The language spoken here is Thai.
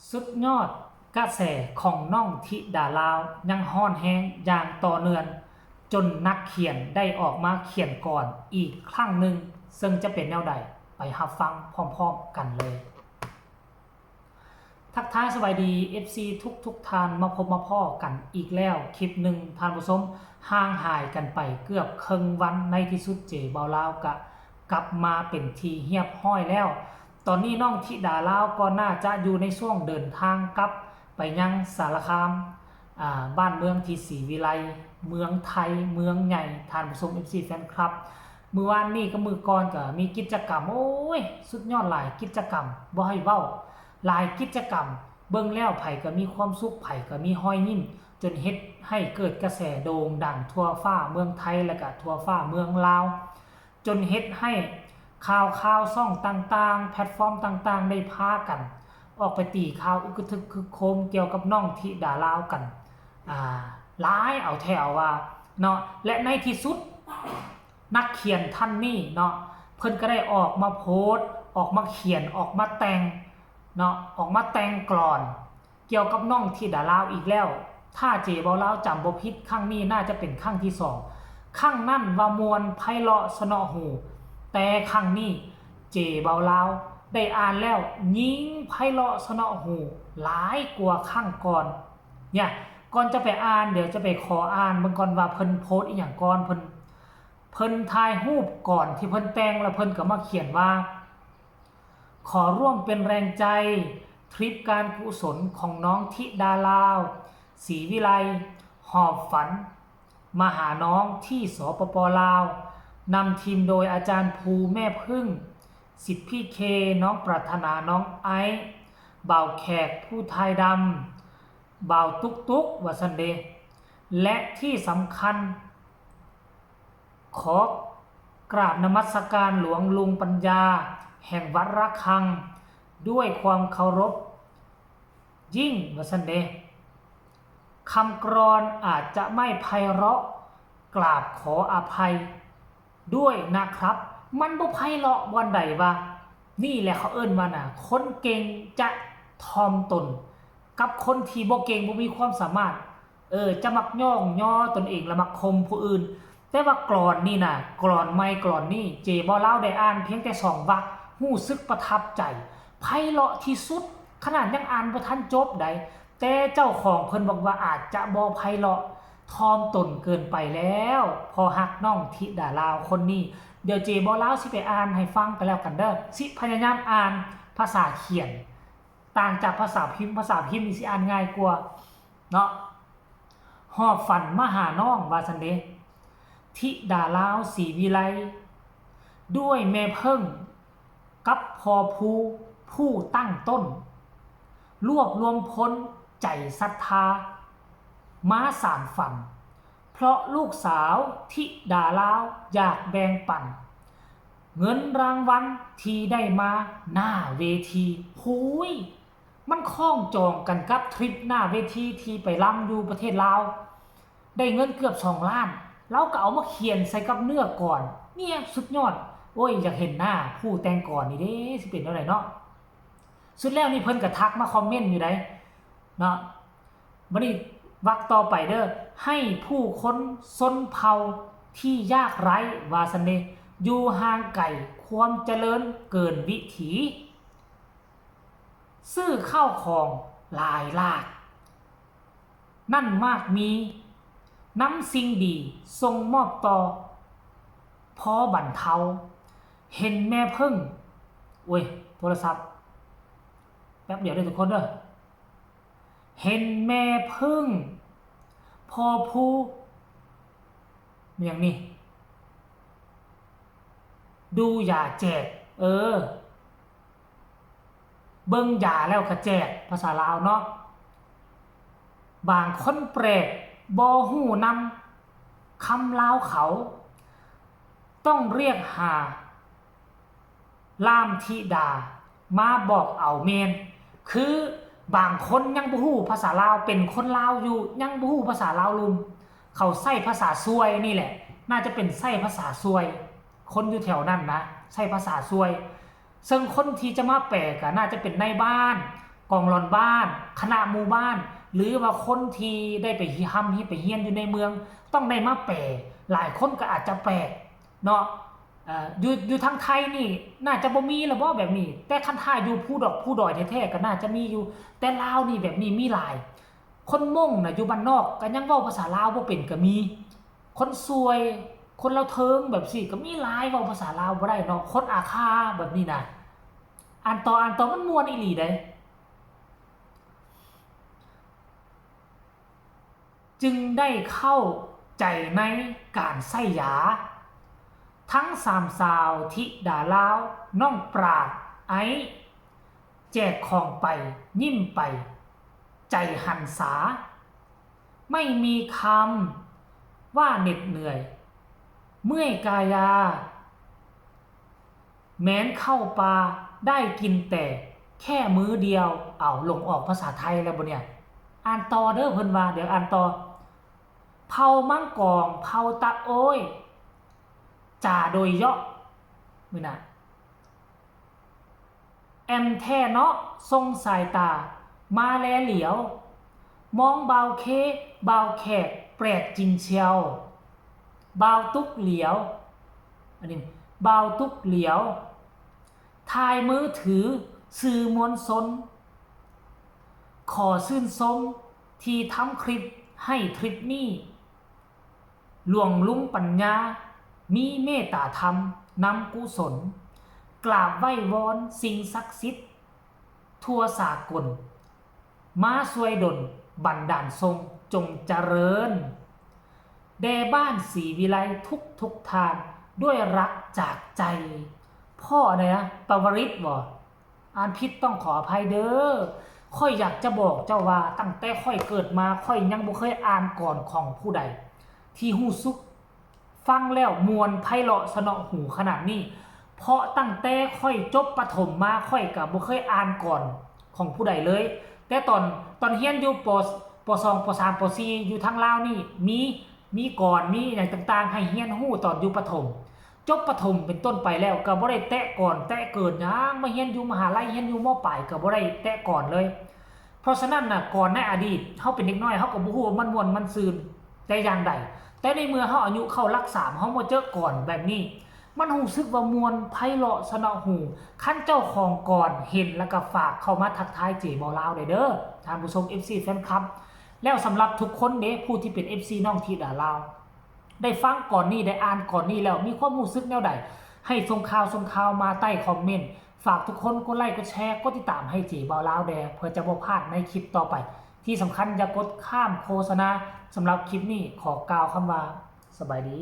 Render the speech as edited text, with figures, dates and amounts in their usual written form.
สุดยอดกระแสของน้องธิดาลาวยังฮ้อนแฮงอย่างต่อเนื่องจนนักเขียนได้ออกมาเขียนก่อนอีกครั้งหนึ่งซึ่งจะเป็นแนวใดไปรับฟังพร้อมๆกันเลย ทักทายสวัสดี FC ทุกท่านมาพบมาพ่อกันอีกแล้วคลิปหนึ่งท่านผู้ชมห่างหายกันไปเกือบครึ่งวันในที่สุดเจเบาลาวกลับมาเป็นทีเรียบร้อยแล้ว ตอนนี้น้องธิดาลาวก็น่าจะอยู่ในช่วงเดินทางกลับไปยังสารคามบ้านเมืองที่ศรีวิไลเมืองไทยเมืองใหญ่ท่านผู้ชม FC แฟนคลับเมื่อวานนี้ก็มือก่อนก็มีกิจกรรมโอ้ยสุดยอดหลายกิจกรรมบ่ให้เว้าหลายกิจกรรมเบิ่งแล้วไผก็มีความสุขไผก็มีห้อยยิ้มจนเฮ็ดให้เกิดกระแสโด่งดังทั่วฟ้าเมืองไทยและก็ทั่วฟ้าเมืองลาวจนเฮ็ดให้ข่าวซ่องต่างๆแพลตฟอร์มต่างๆได้พากันออกไปตีข่าวอึกทึกคึกโคมเกี่ยวกับน้องธิดาลาวกันหลายเอาแถวว่าเนาะและในที่สุดนักเขียนท่านนี้เนาะเพิ่นก็ได้ออกมาโพสต์ออกมาเขียนออกมาแต่งเนาะออกมาแต่งกลอนเกี่ยวกับน้องธิดาลาวอีกแล้วถ้าเจเบาลาวจำบ่ผิดครั้งนี้น่าจะเป็นครั้งที่2ครั้งนั้นว่ามวลไพเราะสนอหูแต่ครั้งนี้เจเบาลาวได้อ่านแล้วยิ่งไพเราะสนอหูหลายกว่าครั้งก่อนเนี่ยก่อนจะไปอ่านเดี๋ยวจะไปขออ่านเบิ่งก่อนว่าเพิ่นโพสต์อีหยังก่อนเพิ่นถ่ายรูปก่อนที่เพิ่นแต่งแล้วเพิ่นก็มาเขียนว่าขอร่วมเป็นแรงใจทริปการกุศลของน้องธิดาลาวศรีวิไลหอบฝันมาหาน้องที่สปป.ลาวนำทีมโดยอาจารย์ภูแม่พึ่งสิทธิพี่เคน้องปรารถนาน้องไอซ์บ่าวแขกผู้ไทยดำบ่าวตุ๊กวัสันเดและที่สำคัญขอกราบนมัสการหลวงลุงปัญญาแห่งวัดระฆังด้วยความเคารพยิ่งวสันเดคำกรอนอาจจะไม่ไพเราะกราบขออภัยด้วยนะครับมันบ่ไพเราะวันใดวะนี่แหละเขาเอิ้นว่าน่ะคนเก่งจะทอมตนกับคนที่บ่เก่งบ่มีความสามารถจะมักย่องย่อตนเองและมักคมผู้อื่นแต่ว่ากลอนนี่น่ะกลอนไม่กลอนนี่เจบ่เล่าได้อ่านเพียงแต่2 วรรครู้สึกประทับใจไพเราะที่สุดขนาดยังอ่านบ่ทันจบได้แต่เจ้าของเพิ่นบอกว่าอาจจะบ่ไพเราะทอมตนเกินไปแล้วพอฮักน้องธิดาลาวคนนี้เดี๋ยวเจบ่เล่าสิไปอ่านให้ฟังกันแล้วกันเด้อสิพยายามอ่านภาษาเขียนต่างจากภาษาพิมพ์นี่สิอ่านง่ายกว่าเนาะหอบฝันมาหาน้องว่าซั่นเด้ธิดาลาวศรีวิไลด้วยแม่เพิ่งกับพอผู้ตั้งต้นรวบรวมพ้นใจศรัทธามาสานฝันเพราะลูกสาวธิดาลาวอยากแบ่งปันเงินรางวัลที่ได้มาหน้าเวทีหูยมันคล้องจองกันกับทริปหน้าเวทีที่ไปรำอยู่ประเทศลาวได้เงินเกือบ2 ล้านเราก็เอามาเขียนใส่กับเนื้อก่อนเนี่ยสุดยอดโอ้ยอยากเห็นหน้าผู้แต่งก่อนนี่เด้สิเป็นเท่าไหร่เนาะสุดแล้วนี่เพิ่นก็ทักมาคอมเมนต์อยู่ได้เนาะบัดนี้วรรคต่อไปเด้อให้ผู้คนชนเผ่าที่ยากไร้ว่าซั่นเด้อยู่ห่างไกลความเจริญเกินวิถีซื้อข้าวของหลายลากนั่นมากมีน้ำสิ่งดีส่งมอบต่อพอบรรเทาเห็นแม่เพิ่งโอ้ยโทรศัพท์แป๊บเดียวได้ทุกคนเด้อเห็นแม่เพิ่งพอผู้อย่างนี้ดูอย่าแจกเบิ่งอย่าแล้วก็แจกภาษาลาวเนาะบางคนแปลกบ่ฮู้นำคำลาวเขาต้องเรียกหาล่ามธิดามาบอกเอาเมนคือบางคนยังบ่ฮู้ภาษาลาวเป็นคนลาวอยู่ยังบ่ฮู้ภาษาลาวลุมเขาใช้ภาษาซวยนี่แหละน่าจะเป็นใช้ภาษาซวยคนอยู่แถวนั้นนะใช้ภาษาซวยซึ่งคนที่จะมาแปลก็น่าจะเป็นในบ้าน กองหลอนบ้านคณะหมู่บ้านหรือว่าคนที่ได้ไปไปเฮียนอยู่ในเมืองต้องได้มาแปลหลายคนก็อาจจะแปลกเนาะอยู่ทางไทยนี่น่าจะบ่มีละบ่แบบนี้แต่คันท่าอยู่ผู้ดอยแท้ๆก็น่าจะมีอยู่แต่ลาวนี่แบบนี้มีหลายคนม่งน่ะอยู่บ้านนอกก็ยังเว้าภาษาลาวบ่เป็นก็มีคนซวยคนลาวเทิงแบบสิก็มีหลายเว้าภาษาลาวบ่ได้เนาะคนอาคาแบบนี้น่ะอ่านต่อมันม่วนอีหลีเด้จึงได้เข้าใจในการใส่ยาทั้งสามสาวธิดาลาวน้องปราดไอแจกของไปยิ้มไปใจหันษาไม่มีคำว่าเหน็ดเหนื่อยเมื่อยกายาแม้นเข้าปลาได้กินแต่แค่มื้อเดียวเอาลงออกภาษาไทยแล้วบ่เนี่ยอ่านต่อเด้อเพิ่นว่าเดี๋ยวอ่านต่อเผามั่งกองเผาตะโอ้ยจ่าโดยเยาะมื้อน่ะแอมแท่เนาะทรงสายตามาแลเหลียวมองเบาเคเบาแขกแปลกจริงเชียวเบาตุกเหลียวอันนี้เบาตุกเหลียวถ่ายมือถือสื่อมวลชนขอชื่นชมที่ทำคลิปให้ทริปนี้หลวงลุงปัญญามีเมตตาธรรมนำกุศลกราบไหว้วอนสิ่งศักดิ์สิทธิ์ทั่วสากลมาช่วยดลบันดาลทรงจงเจริญแด่บ้านศรีวิไลทุกทานด้วยรักจากใจพ่อนะปวริศบ่อ่านผิดต้องขออภัยเด้อค่อยอยากจะบอกเจ้าว่าตั้งแต่ค่อยเกิดมาค่อยยังบ่เคยอ่านก่อนของผู้ใดที่ฮู้สึกฟังแล้วมวนไพเราะสนอหูขนาดนี้เพราะตั้งแต่ค่อยจบประถมมาค่อยก็บ่เคยอ่านก่อนของผู้ใดเลยแต่ตอนเรียนอยู่ป2ป3ป4อยู่ทางลาวนี่มีก่อนมีอย่างต่างๆให้เรียนรู้ตอนอยู่ประถมจบประถมเป็นต้นไปแล้วก็บ่ได้แตะก่อนแตะเกินหยังมาเรียนอยู่มหาลัยเรียนอยู่ม.ปลายก็บ่ได้แตะก่อนเลยเพราะฉะนั้นน่ะก่อนในอดีตเฮาเป็นเด็กน้อยเฮาก็บ่ฮู้ว่ามันม่วนมันซื่นแต่อย่างใดแต่ในเมื่อเฮาอายุเข้าหลัก3เฮามาเจอก่อนแบบนี้มันรู้สึกว่ามวนไพเราะสนอหูคันเจ้าของก่อนเห็นแล้วก็ฝากเข้ามาทักทายเจบ่ลาวได้เด้อท่านผู้ชม FC แฟนคลับแล้วสำหรับทุกคนเด้ผู้ที่เป็น FC น้องธิดาลาวได้ฟังก่อนนี้ได้อ่านก่อนนี้แล้วมีความรู้สึกแนวใดให้ส่งข่าวมาใต้คอมเมนต์ฝากทุกคนกดไลค์กดแชร์กดติดตามให้เจบ่ลาวแดเพื่อจะบ่พลาดในคลิปต่อไปที่สำคัญอย่ากดข้ามโฆษณาสำหรับคลิปนี้ขอกล่าวคำว่าสบายดี